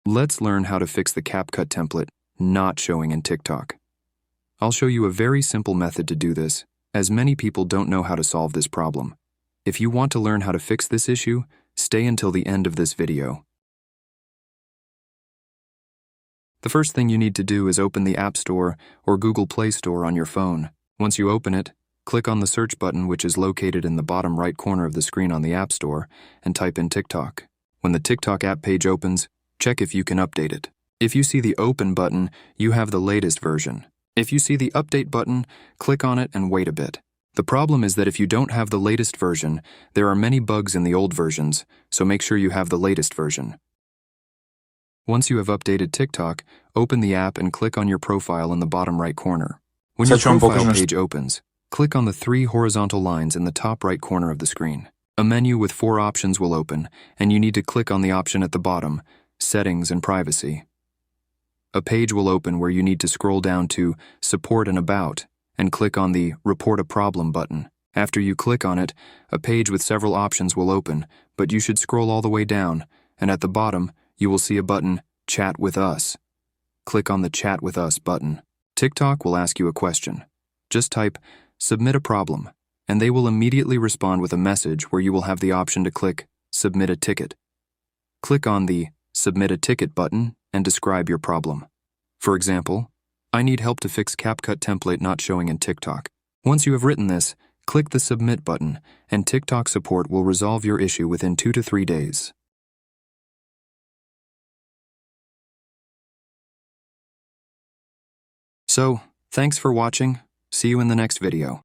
Let's learn how to fix the CapCut template not showing in TikTok. I'll show you a very simple method to do this, as many people don't know how to solve this problem. If you want to learn how to fix this issue, stay until the end of this video. The first thing you need to do is open the App Store or Google Play Store on your phone. Once you open it, click on the search button, which is located in the bottom right corner of the screen on the App Store, and type in TikTok. When the TikTok app page opens, check if you can update it. If you see the Open button, you have the latest version. If you see the Update button, click on it and wait a bit. The problem is that if you don't have the latest version, there are many bugs in the old versions, so make sure you have the latest version. Once you have updated TikTok, open the app and click on your profile in the bottom right corner. When your profile page opens, click on the 3 horizontal lines in the top right corner of the screen. A menu with 4 options will open, and you need to click on the option at the bottom, Settings and Privacy. A page will open where you need to scroll down to Support and About and click on the Report a Problem button. After you click on it, a page with several options will open, but you should scroll all the way down, and at the bottom, you will see a button, Chat with Us. Click on the Chat with Us button. TikTok will ask you a question. Just type, Submit a Problem, and they will immediately respond with a message where you will have the option to click Submit a Ticket. Click on the Submit a Ticket button and describe your problem. For example, I need help to fix CapCut template not showing in TikTok. Once you have written this, click the Submit button, and TikTok support will resolve your issue within 2 to 3 days. So, thanks for watching. See you in the next video.